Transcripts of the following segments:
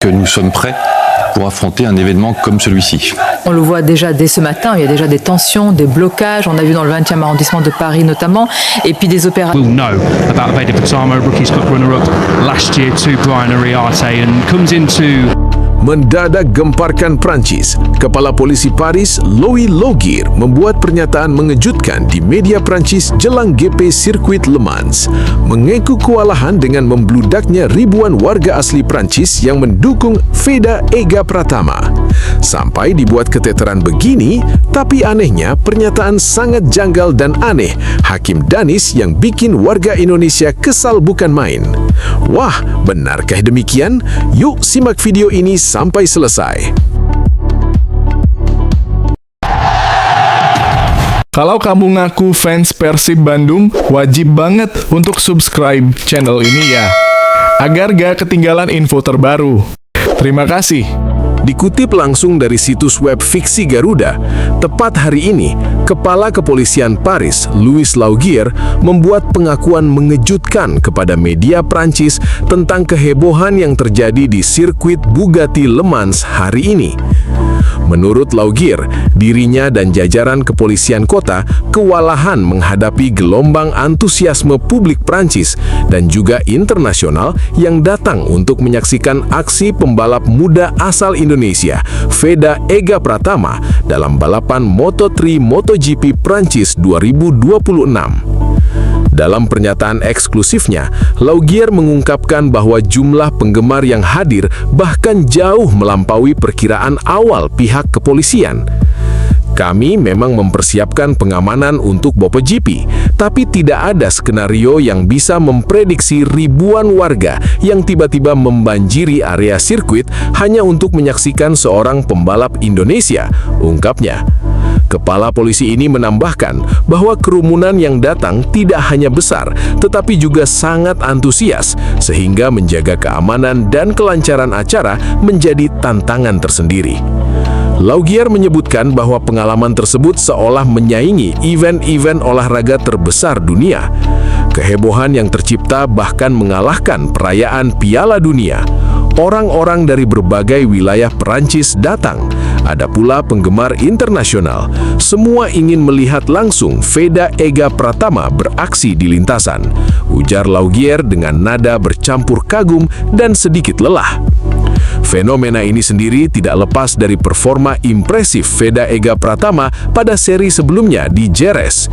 que nous sommes prêts pour affronter un événement comme celui-ci. On le voit déjà dès ce matin, il y a déjà des tensions, des blocages, on a vu dans le 20e arrondissement de Paris notamment, et puis des opérations. We'll know about Veda Pitama, Rookies Cup runner-up last year to Brian Ariarte, and comes into... Mendadak gemparkan Prancis, Kepala Polisi Paris Louis Laugier membuat pernyataan mengejutkan di media Prancis jelang GP sirkuit Le Mans, mengaku kewalahan dengan membludaknya ribuan warga asli Prancis yang mendukung Veda Ega Pratama. Sampai dibuat keteteran begini, tapi anehnya pernyataan sangat janggal dan aneh Hakim Danis yang bikin warga Indonesia kesal bukan main. Wah, benarkah demikian? Yuk simak video ini sampai selesai. Kalau kamu ngaku fans Persib Bandung, wajib banget untuk subscribe channel ini ya, agar gak ketinggalan info terbaru. Terima kasih. Dikutip langsung dari situs web Fiksi Garuda, tepat hari ini, Kepala Kepolisian Paris, Louis Laugier, membuat pengakuan mengejutkan kepada media Prancis tentang kehebohan yang terjadi di sirkuit Bugatti Le Mans hari ini. Menurut Laugier, dirinya dan jajaran kepolisian kota kewalahan menghadapi gelombang antusiasme publik Prancis dan juga internasional yang datang untuk menyaksikan aksi pembalap muda asal Indonesia, Veda Ega Pratama, dalam balapan Moto3 MotoGP Prancis 2026. Dalam pernyataan eksklusifnya, Laugier mengungkapkan bahwa jumlah penggemar yang hadir bahkan jauh melampaui perkiraan awal pihak kepolisian. Kami memang mempersiapkan pengamanan untuk MotoGP, tapi tidak ada skenario yang bisa memprediksi ribuan warga yang tiba-tiba membanjiri area sirkuit hanya untuk menyaksikan seorang pembalap Indonesia, ungkapnya. Kepala polisi ini menambahkan bahwa kerumunan yang datang tidak hanya besar, tetapi juga sangat antusias, sehingga menjaga keamanan dan kelancaran acara menjadi tantangan tersendiri. Laugier menyebutkan bahwa pengalaman tersebut seolah menyaingi event-event olahraga terbesar dunia. Kehebohan yang tercipta bahkan mengalahkan perayaan Piala Dunia. Orang-orang dari berbagai wilayah Perancis datang. Ada pula penggemar internasional. Semua ingin melihat langsung Veda Ega Pratama beraksi di lintasan, ujar Laugier dengan nada bercampur kagum dan sedikit lelah. Fenomena ini sendiri tidak lepas dari performa impresif Veda Ega Pratama pada seri sebelumnya di Jerez.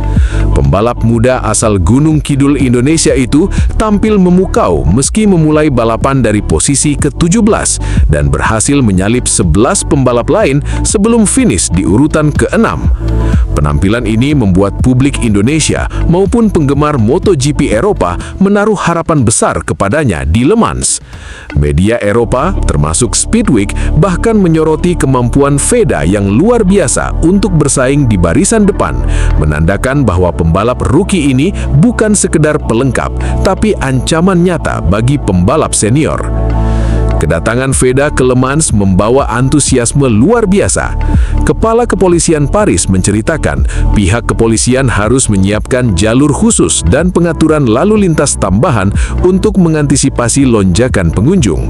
Pembalap muda asal Gunung Kidul Indonesia itu tampil memukau meski memulai balapan dari posisi ke-17 dan berhasil menyalip 11 pembalap lain sebelum finish di urutan ke-6. Penampilan ini membuat publik Indonesia maupun penggemar MotoGP Eropa menaruh harapan besar kepadanya di Le Mans. Media Eropa, termasuk Speedweek, bahkan menyoroti kemampuan Veda yang luar biasa untuk bersaing di barisan depan, menandakan bahwa pembalap rookie ini bukan sekedar pelengkap, tapi ancaman nyata bagi pembalap senior. Kedatangan Veda ke Le Mans membawa antusiasme luar biasa. Kepala Kepolisian Paris menceritakan pihak kepolisian harus menyiapkan jalur khusus dan pengaturan lalu lintas tambahan untuk mengantisipasi lonjakan pengunjung.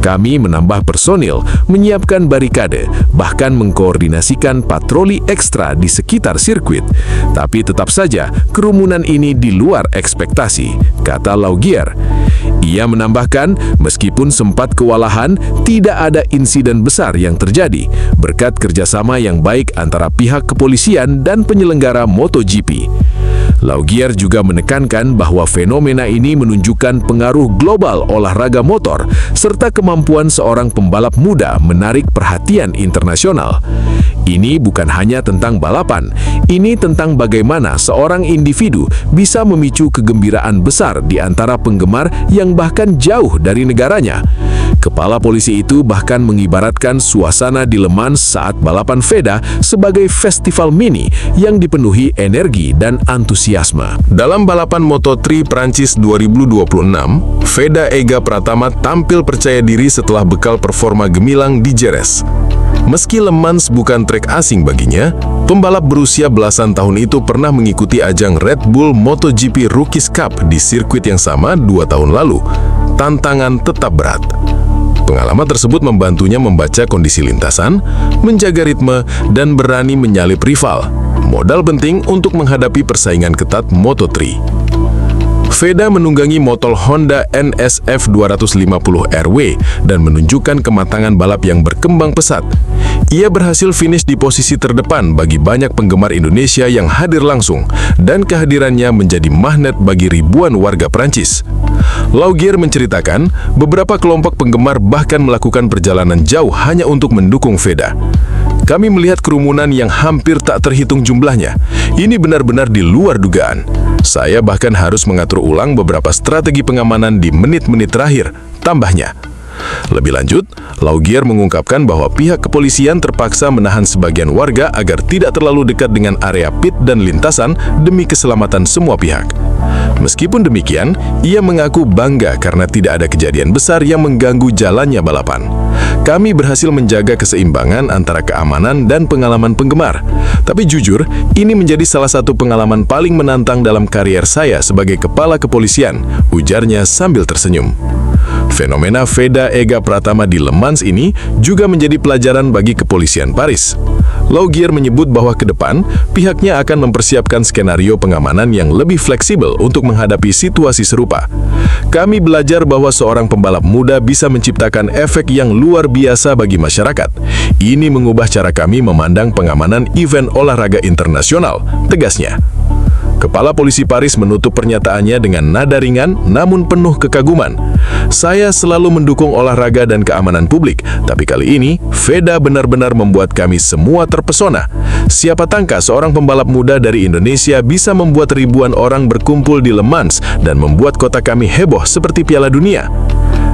Kami menambah personil, menyiapkan barikade, bahkan mengkoordinasikan patroli ekstra di sekitar sirkuit. Tapi tetap saja kerumunan ini di luar ekspektasi, kata Laugier. Ia menambahkan, meskipun sempat kewalahan, tidak ada insiden besar yang terjadi berkat kerjasama yang baik antara pihak kepolisian dan penyelenggara MotoGP. Laugier juga menekankan bahwa fenomena ini menunjukkan pengaruh global olahraga motor serta kemampuan seorang pembalap muda menarik perhatian internasional. Ini bukan hanya tentang balapan, ini tentang bagaimana seorang individu bisa memicu kegembiraan besar di antara penggemar yang bahkan jauh dari negaranya. Kepala polisi itu bahkan mengibaratkan suasana di Le Mans saat balapan Veda sebagai festival mini yang dipenuhi energi dan antusiasme. Dalam balapan Moto3 Prancis 2026, Veda Ega Pratama tampil percaya diri setelah bekal performa gemilang di Jerez. Meski Le Mans bukan trek asing baginya, pembalap berusia belasan tahun itu pernah mengikuti ajang Red Bull MotoGP Rookies Cup di sirkuit yang sama 2 tahun lalu. Tantangan tetap berat. Pengalaman tersebut membantunya membaca kondisi lintasan, menjaga ritme, dan berani menyalip rival. Modal penting untuk menghadapi persaingan ketat Moto3. Veda menunggangi motor Honda NSF 250RW dan menunjukkan kematangan balap yang berkembang pesat. Ia berhasil finish di posisi terdepan bagi banyak penggemar Indonesia yang hadir langsung, dan kehadirannya menjadi magnet bagi ribuan warga Prancis. Laugier menceritakan, beberapa kelompok penggemar bahkan melakukan perjalanan jauh hanya untuk mendukung Veda. Kami melihat kerumunan yang hampir tak terhitung jumlahnya. Ini benar-benar di luar dugaan. Saya bahkan harus mengatur ulang beberapa strategi pengamanan di menit-menit terakhir, tambahnya. Lebih lanjut, Laugier mengungkapkan bahwa pihak kepolisian terpaksa menahan sebagian warga agar tidak terlalu dekat dengan area pit dan lintasan demi keselamatan semua pihak. Meskipun demikian, ia mengaku bangga karena tidak ada kejadian besar yang mengganggu jalannya balapan. Kami berhasil menjaga keseimbangan antara keamanan dan pengalaman penggemar. Tapi jujur, ini menjadi salah satu pengalaman paling menantang dalam karier saya sebagai kepala kepolisian, ujarnya sambil tersenyum. Fenomena Veda Ega Pratama di Le Mans ini juga menjadi pelajaran bagi kepolisian Paris. Laugier menyebut bahwa ke depan, pihaknya akan mempersiapkan skenario pengamanan yang lebih fleksibel untuk menghadapi situasi serupa. Kami belajar bahwa seorang pembalap muda bisa menciptakan efek yang luar biasa bagi masyarakat. Ini mengubah cara kami memandang pengamanan event olahraga internasional, tegasnya. Kepala Polisi Paris menutup pernyataannya dengan nada ringan namun penuh kekaguman. Saya selalu mendukung olahraga dan keamanan publik, tapi kali ini Veda benar-benar membuat kami semua terpesona. Siapa tangka seorang pembalap muda dari Indonesia bisa membuat ribuan orang berkumpul di Le Mans dan membuat kota kami heboh seperti Piala Dunia.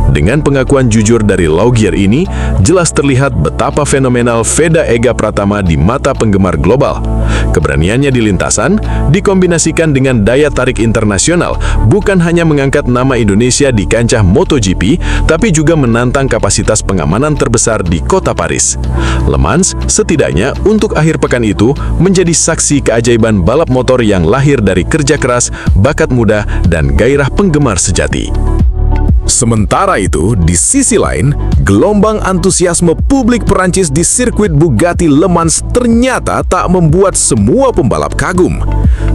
Dengan pengakuan jujur dari Laugier ini, jelas terlihat betapa fenomenal Veda Ega Pratama di mata penggemar global. Keberaniannya di lintasan dikombinasikan dengan daya tarik internasional, bukan hanya mengangkat nama Indonesia di kancah MotoGP, tapi juga menantang kapasitas pengamanan terbesar di kota Paris. Le Mans, setidaknya untuk akhir pekan itu, menjadi saksi keajaiban balap motor yang lahir dari kerja keras, bakat muda, dan gairah penggemar sejati. Sementara itu, di sisi lain, gelombang antusiasme publik Perancis di sirkuit Bugatti Le Mans ternyata tak membuat semua pembalap kagum.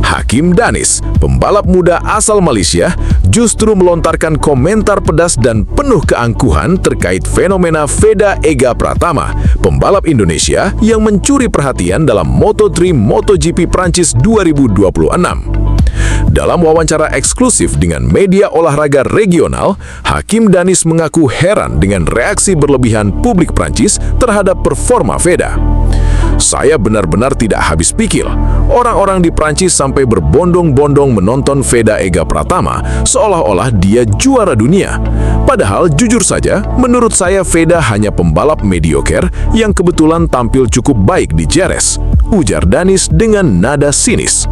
Hakim Danis, pembalap muda asal Malaysia, justru melontarkan komentar pedas dan penuh keangkuhan terkait fenomena Veda Ega Pratama, pembalap Indonesia yang mencuri perhatian dalam Moto3 MotoGP Prancis 2026. Dalam wawancara eksklusif dengan media olahraga regional, Hakim Danis mengaku heran dengan reaksi berlebihan publik Prancis terhadap performa Veda. Saya benar-benar tidak habis pikir. Orang-orang di Prancis sampai berbondong-bondong menonton Veda Ega Pratama seolah-olah dia juara dunia. Padahal jujur saja, menurut saya Veda hanya pembalap mediocre yang kebetulan tampil cukup baik di Jerez, ujar Danis dengan nada sinis.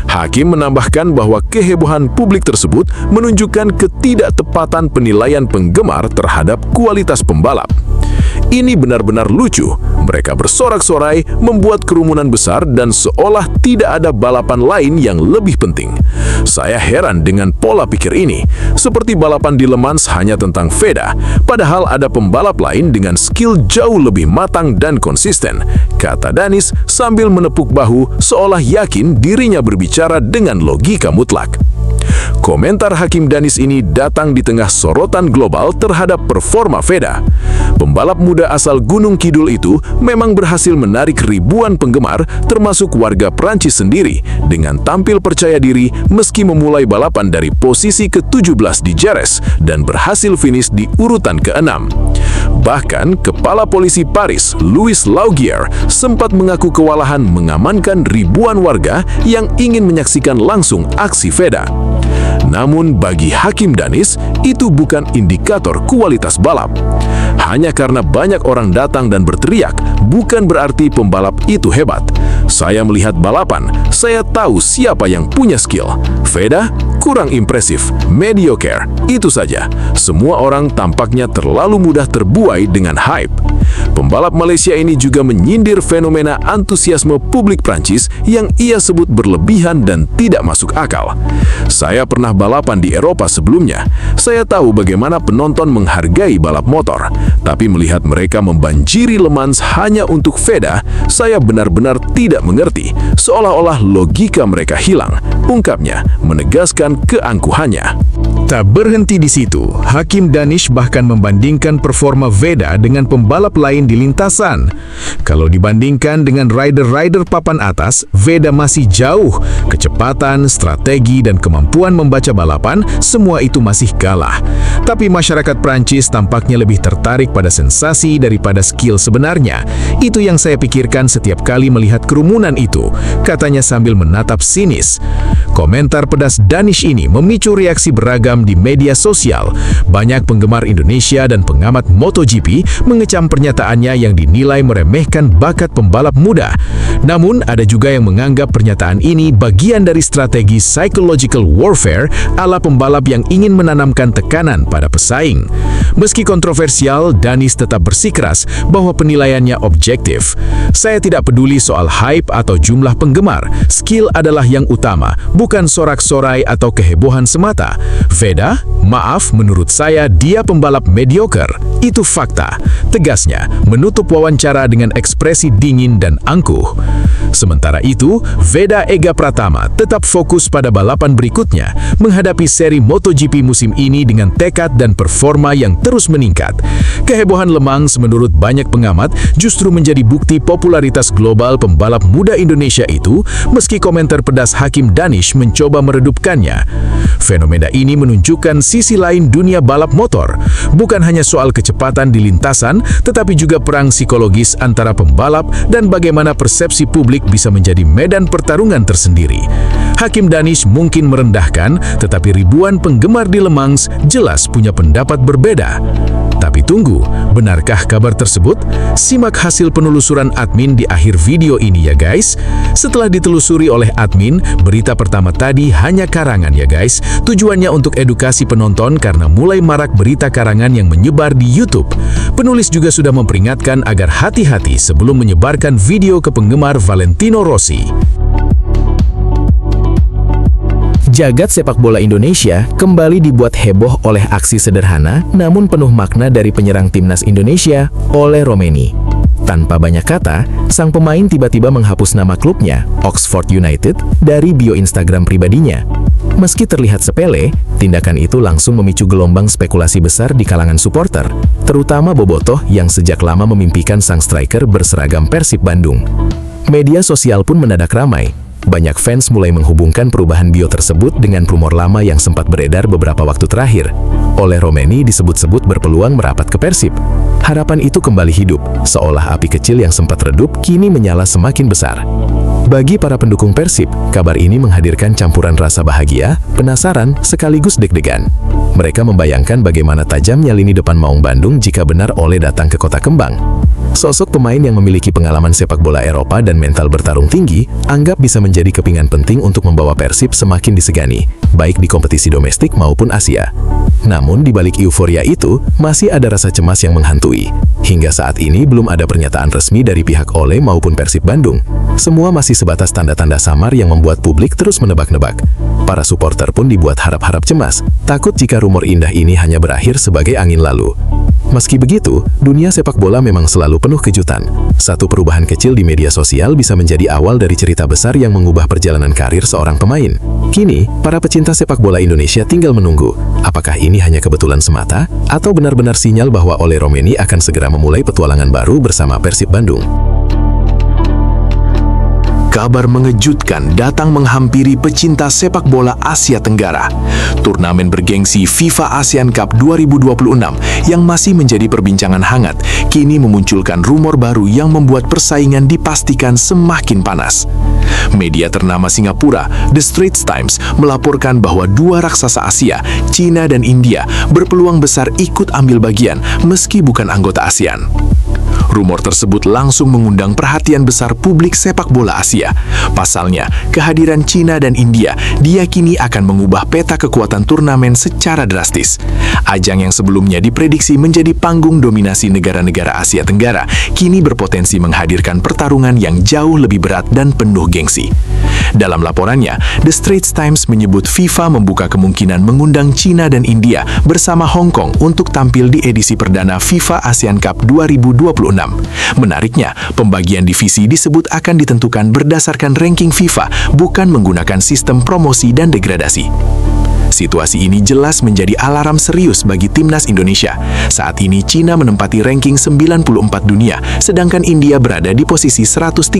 Hakim menambahkan bahwa kehebohan publik tersebut menunjukkan ketidaktepatan penilaian penggemar terhadap kualitas pembalap. Ini benar-benar lucu. Mereka bersorak-sorai, membuat kerumunan besar dan seolah tidak ada balapan lain yang lebih penting. Saya heran dengan pola pikir ini. Seperti balapan di Le Mans hanya tentang Veda, padahal ada pembalap lain dengan skill jauh lebih matang dan konsisten, kata Danis sambil menepuk bahu seolah yakin dirinya berbicara dengan logika mutlak. Komentar Hakim Danis ini datang di tengah sorotan global terhadap performa Veda. Pembalap muda asal Gunung Kidul itu memang berhasil menarik ribuan penggemar, termasuk warga Prancis sendiri, dengan tampil percaya diri meski memulai balapan dari posisi ke-17 di Jerez dan berhasil finish di urutan ke-6. Bahkan, Kepala Polisi Paris, Louis Laugier, sempat mengaku kewalahan mengamankan ribuan warga yang ingin menyaksikan langsung aksi Veda. Namun bagi Hakim Danis, itu bukan indikator kualitas balap. Hanya karena banyak orang datang dan berteriak, bukan berarti pembalap itu hebat. Saya melihat balapan, saya tahu siapa yang punya skill. Veda kurang impresif, mediocre, itu saja. Semua orang tampaknya terlalu mudah terbuai dengan hype. Pembalap Malaysia ini juga menyindir fenomena antusiasme publik Prancis yang ia sebut berlebihan dan tidak masuk akal. Saya pernah balapan di Eropa sebelumnya. Saya tahu bagaimana penonton menghargai balap motor. Tapi melihat mereka membanjiri Le Mans hanya untuk Veda, saya benar-benar tidak mengerti. Seolah-olah logika mereka hilang, ungkapnya, menegaskan keangkuhannya. Tak berhenti di situ, Hakim Danish bahkan membandingkan performa Veda dengan pembalap lain di lintasan. Kalau dibandingkan dengan rider-rider papan atas, Veda masih jauh. Kecepatan, strategi, dan kemampuan membaca balapan, semua itu masih kalah. Tapi masyarakat Prancis tampaknya lebih tertarik pada sensasi daripada skill sebenarnya. Itu yang saya pikirkan setiap kali melihat kerumunan itu, katanya sambil menatap sinis. Komentar pedas Danish ini memicu reaksi beragam di media sosial. Banyak penggemar Indonesia dan pengamat MotoGP mengecam pernyataannya yang dinilai meremehkan bakat pembalap muda. Namun, ada juga yang menganggap pernyataan ini bagian dari strategi psychological warfare ala pembalap yang ingin menanamkan tekanan pada pesaing. Meski kontroversial, Danish tetap bersikeras bahwa penilaiannya objektif. Saya tidak peduli soal hype atau jumlah penggemar. Skill adalah yang utama, bukan sorak-sorai atau kehebohan semata. Veda, maaf, menurut saya dia pembalap mediocre. Itu fakta. Tegasnya, menutup wawancara dengan ekspresi dingin dan angkuh. Sementara itu, Veda Ega Pratama tetap fokus pada balapan berikutnya, menghadapi seri MotoGP musim ini dengan tekad dan performa yang terus meningkat. Kehebohan Le Mans menurut banyak pengamat justru menjadi bukti popularitas global pembalap muda Indonesia itu, meski komentar pedas Hakim Danish mencoba meredupkannya. Fenomena ini menunjukkan sisi lain dunia balap motor. Bukan hanya soal kecepatan di lintasan, tetapi juga perang psikologis antara pembalap dan bagaimana persepsi publik bisa menjadi medan pertarungan tersendiri. Hakim Danish mungkin merendahkan, tetapi ribuan penggemar di Le Mans jelas punya pendapat berbeda. Tapi tunggu, benarkah kabar tersebut? Simak hasil penelusuran admin di akhir video ini ya guys. Setelah ditelusuri oleh admin, berita pertama tadi hanya karangan ya guys. Tujuannya untuk edukasi penonton karena mulai marak berita karangan yang menyebar di YouTube. Penulis juga sudah memperingatkan agar hati-hati sebelum menyebarkan video ke penggemar Valentino Rossi. Jagat sepak bola Indonesia kembali dibuat heboh oleh aksi sederhana namun penuh makna dari penyerang timnas Indonesia, Ole Romeni. Tanpa banyak kata, sang pemain tiba-tiba menghapus nama klubnya, Oxford United, dari bio Instagram pribadinya. Meski terlihat sepele, tindakan itu langsung memicu gelombang spekulasi besar di kalangan supporter, terutama Bobotoh yang sejak lama memimpikan sang striker berseragam Persib Bandung. Media sosial pun mendadak ramai. Banyak fans mulai menghubungkan perubahan bio tersebut dengan rumor lama yang sempat beredar beberapa waktu terakhir. Ole Romeni disebut-sebut berpeluang merapat ke Persib. Harapan itu kembali hidup, seolah api kecil yang sempat redup kini menyala semakin besar. Bagi para pendukung Persib, kabar ini menghadirkan campuran rasa bahagia, penasaran, sekaligus deg-degan. Mereka membayangkan bagaimana tajamnya lini depan Maung Bandung jika benar Ole datang ke Kota Kembang. Sosok pemain yang memiliki pengalaman sepak bola Eropa dan mental bertarung tinggi, anggap bisa menjadi kepingan penting untuk membawa Persib semakin disegani, baik di kompetisi domestik maupun Asia. Namun di balik euforia itu, masih ada rasa cemas yang menghantui. Hingga saat ini belum ada pernyataan resmi dari pihak Ole maupun Persib Bandung. Semua masih sebatas tanda-tanda samar yang membuat publik terus menebak-nebak. Para supporter pun dibuat harap-harap cemas, takut jika rumor indah ini hanya berakhir sebagai angin lalu. Meski begitu, dunia sepak bola memang selalu penuh kejutan. Satu perubahan kecil di media sosial bisa menjadi awal dari cerita besar yang mengubah perjalanan karir seorang pemain. Kini, para pecinta sepak bola Indonesia tinggal menunggu, apakah ini hanya kebetulan semata, atau benar-benar sinyal bahwa Ole Romeni akan segera memulai petualangan baru bersama Persib Bandung. Kabar mengejutkan datang menghampiri pecinta sepak bola Asia Tenggara. Turnamen bergengsi FIFA ASEAN Cup 2026 yang masih menjadi perbincangan hangat, kini memunculkan rumor baru yang membuat persaingan dipastikan semakin panas. Media ternama Singapura, The Straits Times, melaporkan bahwa dua raksasa Asia, China dan India, berpeluang besar ikut ambil bagian meski bukan anggota ASEAN. Rumor tersebut langsung mengundang perhatian besar publik sepak bola Asia. Pasalnya, kehadiran China dan India diyakini akan mengubah peta kekuatan turnamen secara drastis. Ajang yang sebelumnya diprediksi menjadi panggung dominasi negara-negara Asia Tenggara, kini berpotensi menghadirkan pertarungan yang jauh lebih berat dan penuh gengsi. Dalam laporannya, The Straits Times menyebut FIFA membuka kemungkinan mengundang China dan India bersama Hong Kong untuk tampil di edisi perdana FIFA ASEAN Cup 2026. Menariknya, pembagian divisi disebut akan ditentukan berdasarkan ranking FIFA, bukan menggunakan sistem promosi dan degradasi. Situasi ini jelas menjadi alarm serius bagi timnas Indonesia. Saat ini China menempati ranking 94 dunia, sedangkan India berada di posisi 136.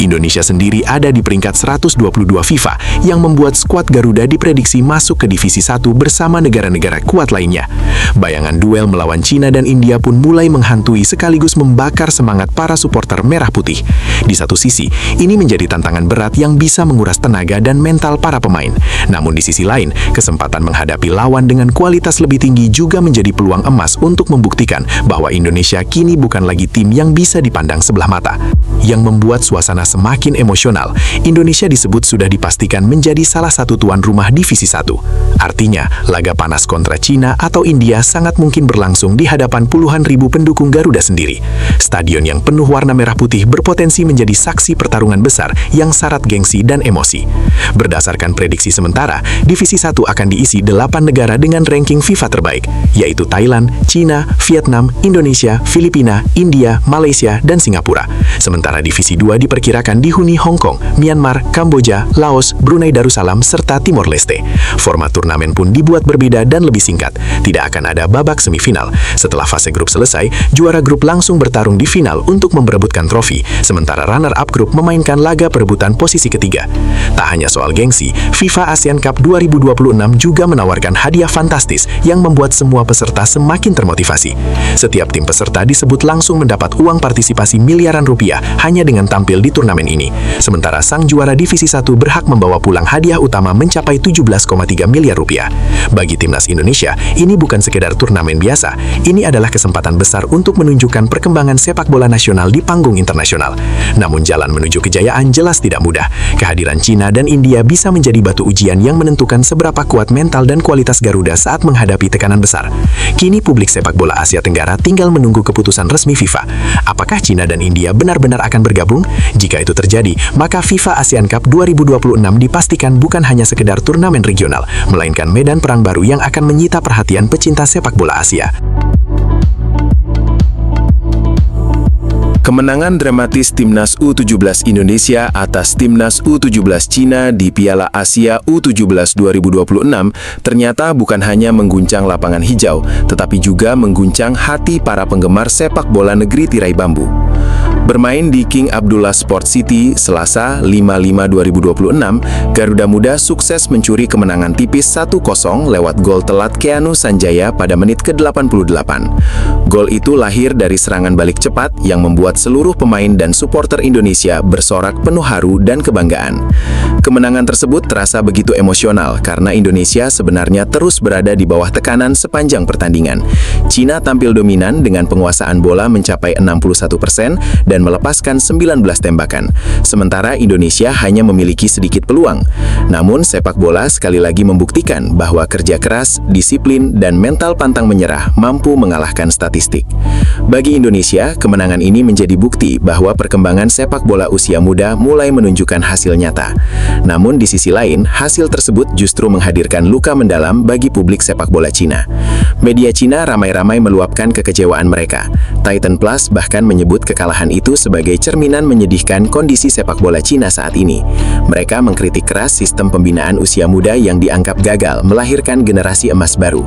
Indonesia sendiri ada di peringkat 122 FIFA, yang membuat skuad Garuda diprediksi masuk ke divisi 1 bersama negara-negara kuat lainnya. Bayangan duel melawan China dan India pun mulai menghantui sekaligus membakar semangat para supporter merah putih. Di satu sisi, ini menjadi tantangan berat yang bisa menguras tenaga dan mental para pemain. Namun di sisi lain, kesempatan menghadapi lawan dengan kualitas lebih tinggi juga menjadi peluang emas untuk membuktikan bahwa Indonesia kini bukan lagi tim yang bisa dipandang sebelah mata. Yang membuat suasana semakin emosional, Indonesia disebut sudah dipastikan menjadi salah satu tuan rumah divisi 1. Artinya, laga panas kontra China atau India sangat mungkin berlangsung di hadapan puluhan ribu pendukung Garuda sendiri. Stadion yang penuh warna merah putih berpotensi menjadi saksi pertarungan besar yang syarat gengsi dan emosi. Berdasarkan prediksi sementara, divisi 1 akan diisi 8 negara dengan ranking FIFA terbaik, yaitu Thailand, China, Vietnam, Indonesia, Filipina, India, Malaysia, dan Singapura. Sementara divisi 2 diperkirakan dihuni Hong Kong, Myanmar, Kamboja, Laos, Brunei Darussalam, serta Timor Leste. Format turnamen pun dibuat berbeda dan lebih singkat. Tidak akan ada babak semifinal. Setelah fase grup selesai, juara grup langsung bertarung di final untuk memperebutkan trofi, sementara runner-up grup memainkan laga perebutan posisi ketiga. Tak hanya soal gengsi, FIFA ASEAN Cup 2026 juga menawarkan hadiah fantastis yang membuat semua peserta semakin termotivasi. Setiap tim peserta disebut langsung mendapat uang partisipasi miliaran rupiah hanya dengan tampil di turnamen ini. Sementara sang juara divisi 1 berhak membawa pulang hadiah utama mencapai 17,3 miliar rupiah. Bagi timnas Indonesia, ini bukan sekedar turnamen biasa. Ini adalah kesempatan besar untuk menunjukkan perkembangan sepak bola nasional di panggung internasional. Namun jalan menuju kejayaan jelas tidak mudah. Kehadiran China dan India bisa menjadi batu ujian yang menentukan seberapa kuat mental dan kualitas Garuda saat menghadapi tekanan besar. Kini publik sepak bola Asia Tenggara tinggal menunggu keputusan resmi FIFA. Apakah China dan India benar-benar akan bergabung? Jika itu terjadi, maka FIFA ASEAN Cup 2026 dipastikan bukan hanya sekedar turnamen regional, melainkan medan perang baru yang akan menyita perhatian pecinta sepak bola Asia. Kemenangan dramatis Timnas U17 Indonesia atas Timnas U17 Cina di Piala Asia U17 2026 ternyata bukan hanya mengguncang lapangan hijau, tetapi juga mengguncang hati para penggemar sepak bola negeri tirai bambu. Bermain di King Abdullah Sport City Selasa 5/5/2026, Garuda Muda sukses mencuri kemenangan tipis 1-0 lewat gol telat Keanu Sanjaya pada menit ke-88. Gol itu lahir dari serangan balik cepat yang membuat seluruh pemain dan supporter Indonesia bersorak penuh haru dan kebanggaan. Kemenangan tersebut terasa begitu emosional karena Indonesia sebenarnya terus berada di bawah tekanan sepanjang pertandingan. Cina tampil dominan dengan penguasaan bola mencapai 61% dan melepaskan 19 tembakan. Sementara Indonesia hanya memiliki sedikit peluang. Namun sepak bola sekali lagi membuktikan bahwa kerja keras, disiplin, dan mental pantang menyerah mampu mengalahkan statistik. Bagi Indonesia, kemenangan ini menjadi bukti bahwa perkembangan sepak bola usia muda mulai menunjukkan hasil nyata. Namun di sisi lain, hasil tersebut justru menghadirkan luka mendalam bagi publik sepak bola Cina. Media Cina ramai-ramai meluapkan kekecewaan mereka. Titan Plus bahkan menyebut kekalahan itu sebagai cerminan menyedihkan kondisi sepak bola Cina saat ini. Mereka mengkritik keras sistem pembinaan usia muda yang dianggap gagal melahirkan generasi emas baru.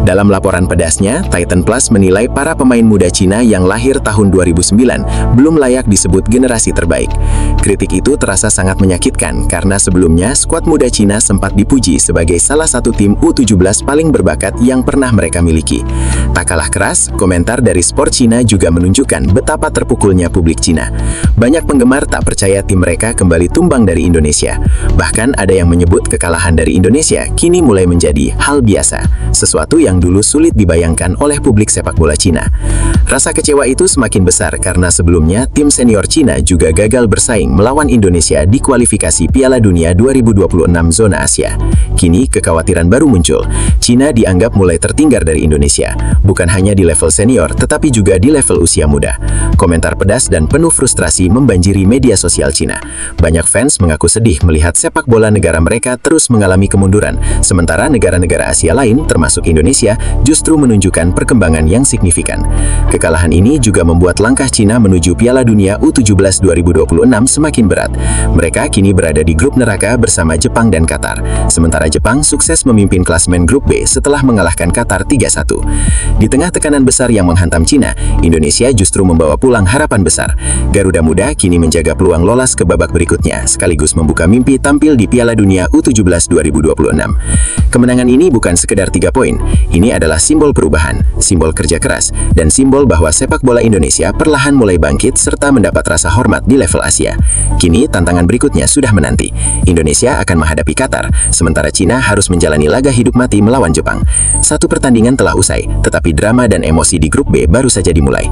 Dalam laporan pedasnya, Titan Plus menilai para pemain muda Cina yang lahir tahun 2009 belum layak disebut generasi terbaik. Kritik itu terasa sangat menyakitkan karena sebelumnya skuad muda Cina sempat dipuji sebagai salah satu tim U17 paling berbakat yang pernah mereka miliki. Tak kalah keras, komentar dari Sport Cina juga menunjukkan betapa terpukulnya publik Cina. Banyak penggemar tak percaya tim mereka kembali tumbang dari Indonesia. Bahkan ada yang menyebut kekalahan dari Indonesia kini mulai menjadi hal biasa, sesuatu yang dulu sulit dibayangkan oleh publik sepak bola bola Cina. Rasa kecewa itu semakin besar karena sebelumnya tim senior Cina juga gagal bersaing melawan Indonesia di kualifikasi Piala Dunia 2026 zona Asia. Kini kekhawatiran baru muncul. Cina dianggap mulai tertinggal dari Indonesia, bukan hanya di level senior tetapi juga di level usia muda. Komentar pedas dan penuh frustrasi membanjiri media sosial Cina. Banyak fans mengaku sedih melihat sepak bola negara mereka terus mengalami kemunduran, sementara negara-negara Asia lain termasuk Indonesia justru menunjukkan perkembangan yang signifikan. Kekalahan ini juga membuat langkah Cina menuju Piala Dunia U17 2026 semakin berat. Mereka kini berada di grup neraka bersama Jepang dan Qatar. Sementara Jepang sukses memimpin klasemen grup B setelah mengalahkan Qatar 3-1. Di tengah tekanan besar yang menghantam Cina, Indonesia justru membawa pulang harapan besar. Garuda Muda kini menjaga peluang lolos ke babak berikutnya, sekaligus membuka mimpi tampil di Piala Dunia U17 2026. Kemenangan ini bukan sekedar 3 poin. Ini adalah simbol perubahan, simbol kerja keras, dan simbol bahwa sepak bola Indonesia perlahan mulai bangkit serta mendapat rasa hormat di level Asia. Kini tantangan berikutnya sudah menanti. Indonesia akan menghadapi Qatar, sementara Cina harus menjalani laga hidup mati melawan Jepang. Satu pertandingan telah usai, tetapi drama dan emosi di grup B baru saja dimulai.